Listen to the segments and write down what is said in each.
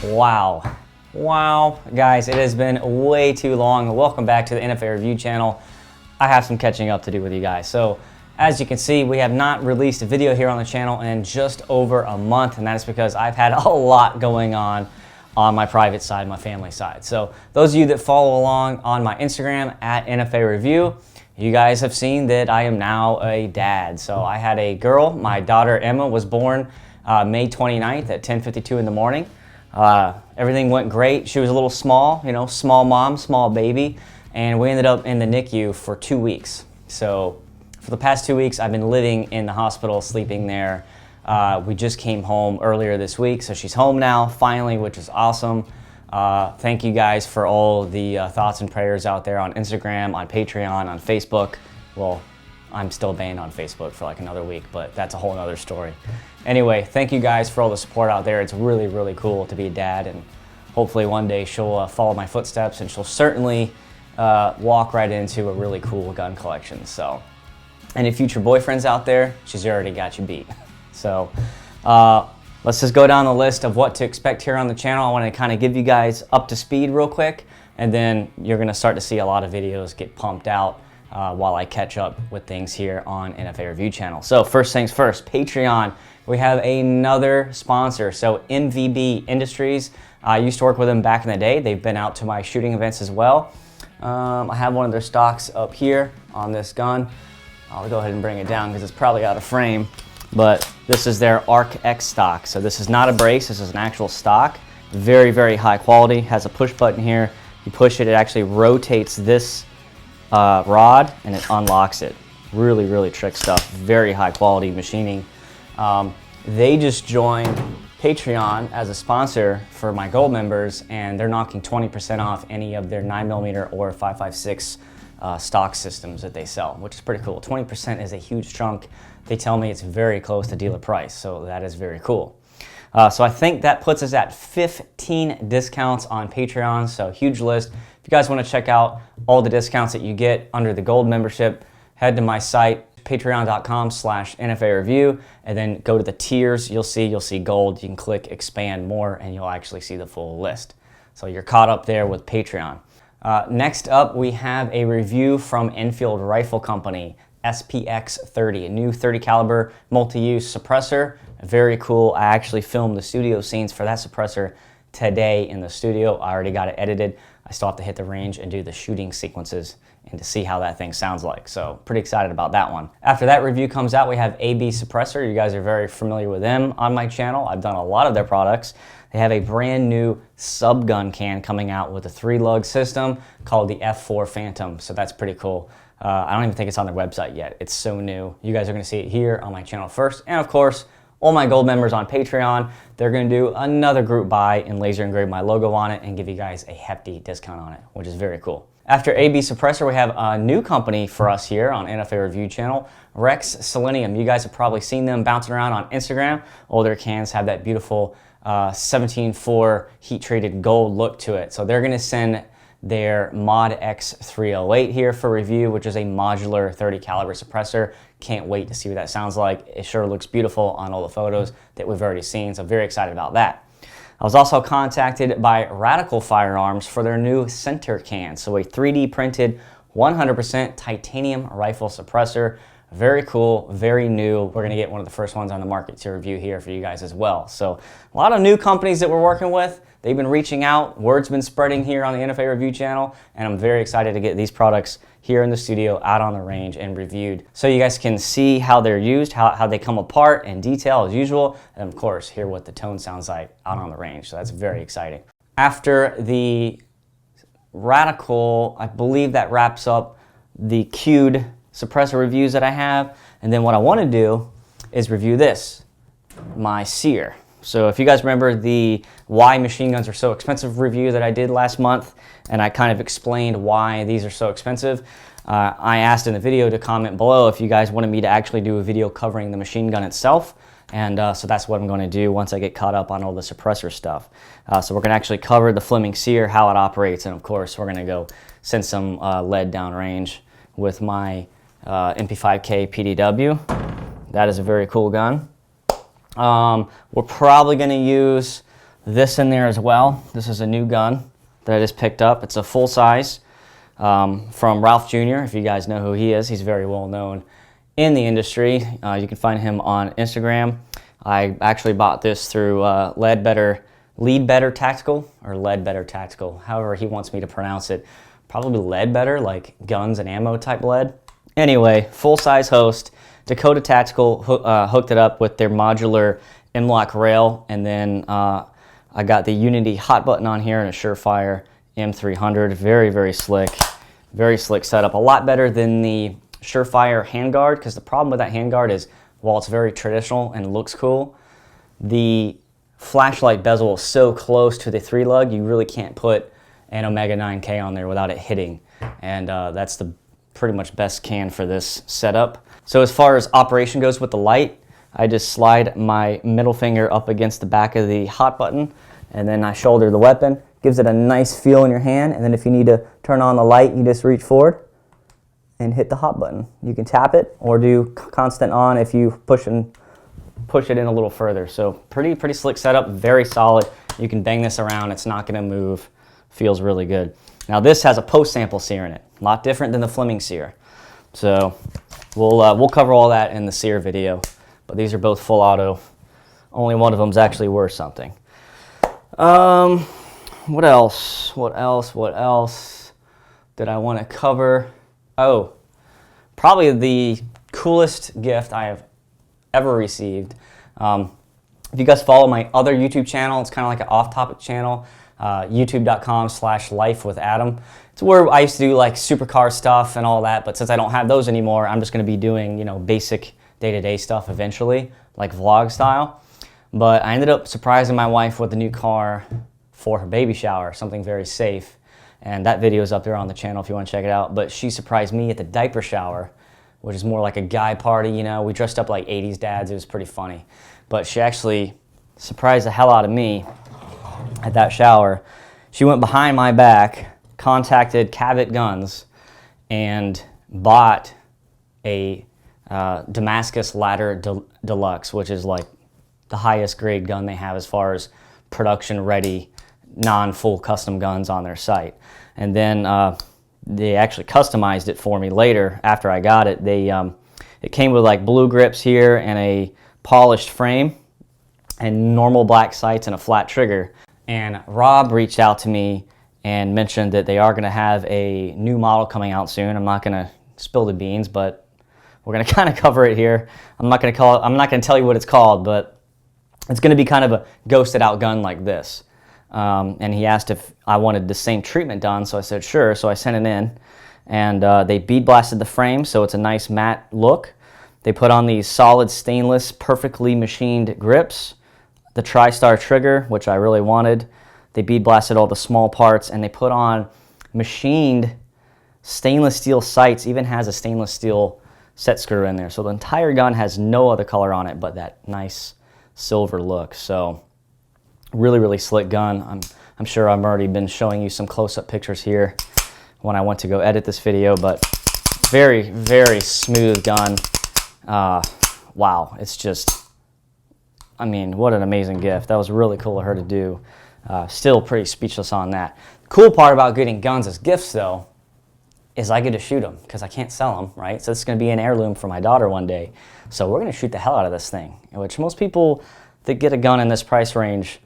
Wow, guys, it has been way too long. Welcome back to the NFA review channel. I have some catching up to do with you guys. So, as you can see, we have not released a video here on the channel in just over a month, and that is because I've had a lot going on my private side, my family side. So, those of you that follow along on my Instagram at NFA Review, you guys have seen that I am now a dad. So, I had a girl. My daughter Emma was born May 29th at 10:52 in the morning. Everything went great. She was a little small, you know, small mom, small baby, and we ended up in the NICU for 2 weeks. So for the past 2 weeks, I've been living in the hospital, sleeping there. We just came home earlier this week, so she's home now, finally, which is awesome. Thank you guys for all the thoughts and prayers out there on Instagram, on Patreon, on Facebook. Well, I'm still banned on Facebook for like another week, but that's a whole other story. Anyway, thank you guys for all the support out there. It's really, really cool to be a dad, and hopefully one day she'll follow my footsteps, and she'll certainly walk right into a really cool gun collection. So, any future boyfriends out there, she's already got you beat. So, let's just go down the list of what to expect here on the channel. I want to kind of give you guys up to speed real quick, and then you're going to start to see a lot of videos get pumped out while I catch up with things here on NFA Review channel. So first things first, Patreon. We have another sponsor. So Mvb Industries. I used to work with them back in the day. They've been out to my shooting events as well. I have one of their stocks up here on this gun. I'll go ahead and bring it down because it's probably out of frame. But this is their Arc X stock. So this is not a brace. This is an actual stock. Very, very high quality. Has a push button here. You push it, it actually rotates this rod and it unlocks it. Really, really trick stuff. Very high quality machining. They just joined Patreon as a sponsor for my gold members, and they're knocking 20% off any of their 9mm or 5.56 stock systems that they sell, which is pretty cool. 20% is a huge chunk. They tell me it's very close to dealer price, so that is very cool. So I think that puts us at 15 discounts on Patreon, so huge list. If you guys want to check out all the discounts that you get under the gold membership, head to my site, patreon.com/NFA Review, and then go to the tiers. You'll see gold. You can click expand more, and you'll actually see the full list. So you're caught up there with Patreon. Next up, we have a review from Enfield Rifle Company, SPX30, a new 30 caliber multi-use suppressor. Very cool. I actually filmed the studio scenes for that suppressor today in the studio. I already got it edited. I still have to hit the range and do the shooting sequences and to see how that thing sounds like. So pretty excited about that one. After that review comes out, we have AB Suppressor. You guys are very familiar with them on my channel. I've done a lot of their products. They have a brand new subgun can coming out with a 3-lug system called the F4 Phantom. So that's pretty cool. I don't even think it's on their website yet. It's so new. You guys are gonna see it here on my channel first. And of course, all my gold members on Patreon, they're gonna do another group buy and laser engrave my logo on it and give you guys a hefty discount on it, which is very cool. After AB Suppressor, we have a new company for us here on NFA Review channel, Rex Selenium. You guys have probably seen them bouncing around on Instagram. All their cans have that beautiful 17.4 heat-treated gold look to it. So they're gonna send their Mod X308 here for review, which is a modular 30 caliber suppressor. Can't wait to see what that sounds like. It sure looks beautiful on all the photos that we've already seen, so very excited about that. I was also contacted by Radical Firearms for their new center can. So a 3D printed 100% titanium rifle suppressor. Very cool, very new. We're gonna get one of the first ones on the market to review here for you guys as well. So a lot of new companies that we're working with. They've been reaching out, word's been spreading here on the NFA Review channel, and I'm very excited to get these products here in the studio, out on the range, and reviewed. So you guys can see how they're used, how they come apart in detail as usual, and of course, hear what the tone sounds like out on the range. So that's very exciting. After the Radical, I believe that wraps up the queued suppressor reviews that I have, and then what I want to do is review this, my Sear. So if you guys remember the why machine guns are so expensive review that I did last month, and I kind of explained why these are so expensive, I asked in the video to comment below if you guys wanted me to actually do a video covering the machine gun itself, and so that's what I'm going to do once I get caught up on all the suppressor stuff. So we're going to actually cover the Fleming Sear, how it operates, and of course we're going to go send some lead downrange with my MP5K PDW. That is a very cool gun. We're probably going to use this in there as well. This is a new gun that I just picked up. It's a full size from Ralph Jr. If you guys know who he is, he's very well known in the industry. You can find him on Instagram. I actually bought this through Leadbetter Tactical, however he wants me to pronounce it. Probably Leadbetter, like guns and ammo type lead. Anyway, full-size host. Dakota Tactical hooked it up with their modular M-LOK rail, and then I got the Unity hot button on here and a Surefire M300. Very, very slick setup. A lot better than the Surefire handguard, because the problem with that handguard is, while it's very traditional and looks cool, the flashlight bezel is so close to the 3-lug, you really can't put an Omega 9K on there without it hitting. And that's the pretty much best can for this setup. So as far as operation goes with the light, I just slide my middle finger up against the back of the hot button, and then I shoulder the weapon. Gives it a nice feel in your hand, and then if you need to turn on the light, you just reach forward and hit the hot button. You can tap it or do constant on if you push it in a little further. So pretty slick setup, very solid. You can bang this around, it's not gonna move. Feels really good. Now this has a post-sample sear in it, a lot different than the Fleming sear. So we'll cover all that in the sear video, but these are both full auto. Only one of them's actually worth something. What else did I want to cover? Oh, probably the coolest gift I have ever received. If you guys follow my other YouTube channel, it's kind of like an off-topic channel, youtube.com/lifewithadam. It's where I used to do like supercar stuff and all that, but since I don't have those anymore, I'm just going to be doing, you know, basic day-to-day stuff eventually, like vlog style. But I ended up surprising my wife with a new car for her baby shower, something very safe. And that video is up there on the channel if you want to check it out. But she surprised me at the diaper shower, which is more like a guy party, you know. We dressed up like 80s dads. It was pretty funny. But she actually surprised the hell out of me at that shower. She went behind my back, contacted Cabot Guns, and bought a Damascus Ladder Deluxe, which is like the highest grade gun they have as far as production ready, non-full custom guns on their site. And then they actually customized it for me later after I got it. It came with like blue grips here and a polished frame and normal black sights and a flat trigger. And Rob reached out to me and mentioned that they are going to have a new model coming out soon. I'm not going to spill the beans, but we're going to kind of cover it here. I'm not going to tell you what it's called, but it's going to be kind of a ghosted out gun like this. And he asked if I wanted the same treatment done, so I said sure. So I sent it in, and they bead blasted the frame, so it's a nice matte look. They put on these solid stainless, perfectly machined grips, the TriStar trigger, which I really wanted. They bead blasted all the small parts, and they put on machined stainless steel sights, even has a stainless steel set screw in there. So the entire gun has no other color on it but that nice silver look. So really slick gun. I'm sure I've already been showing you some close-up pictures here when I went to go edit this video, but very smooth gun. Wow, it's just, I mean, what an amazing gift. That was really cool of her to do. Still pretty speechless on that. Cool part about getting guns as gifts though is I get to shoot them because I can't sell them, right? So this is going to be an heirloom for my daughter one day. So we're going to shoot the hell out of this thing, which most people that get a gun in this price range,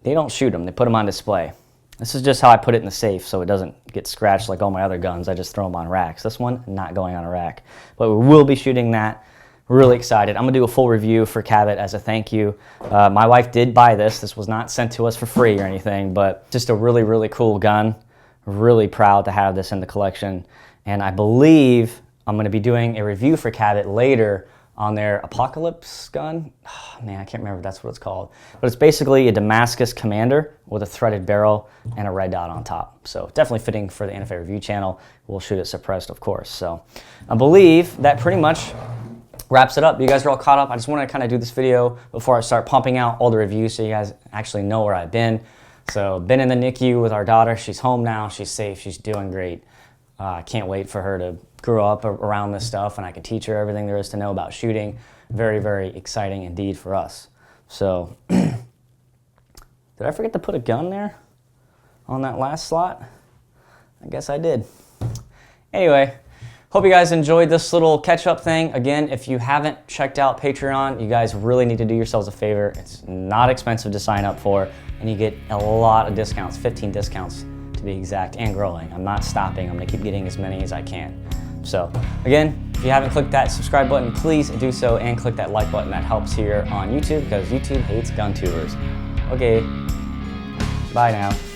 they don't shoot them. They put them on display. This is just how I put it in the safe so it doesn't get scratched like all my other guns. I just throw them on racks. This one, not going on a rack. But we will be shooting that. Really excited. I'm going to do a full review for Cabot as a thank you. My wife did buy this. This was not sent to us for free or anything, but just a really cool gun. Really proud to have this in the collection. And I believe I'm going to be doing a review for Cabot later on their Apocalypse gun. Oh, man, I can't remember if that's what it's called. But it's basically a Damascus Commander with a threaded barrel and a red dot on top. So definitely fitting for the NFA review channel. We'll shoot it suppressed, of course. So I believe that pretty much wraps it up. You guys are all caught up. I just want to kind of do this video before I start pumping out all the reviews so you guys actually know where I've been. So been in the NICU with our daughter. She's home now. She's safe. She's doing great. I can't wait for her to grow up around this stuff and I can teach her everything there is to know about shooting. Very exciting indeed for us. So Did I forget to put a gun there on that last slot? I guess I did. Anyway, hope you guys enjoyed this little catch-up thing. Again, if you haven't checked out Patreon, you guys really need to do yourselves a favor. It's not expensive to sign up for, and you get a lot of discounts, 15 discounts to be exact, and growing. I'm not stopping. I'm gonna keep getting as many as I can. So again, if you haven't clicked that subscribe button, please do so, and click that like button. That helps here on YouTube because YouTube hates gun tubers. Okay, bye now.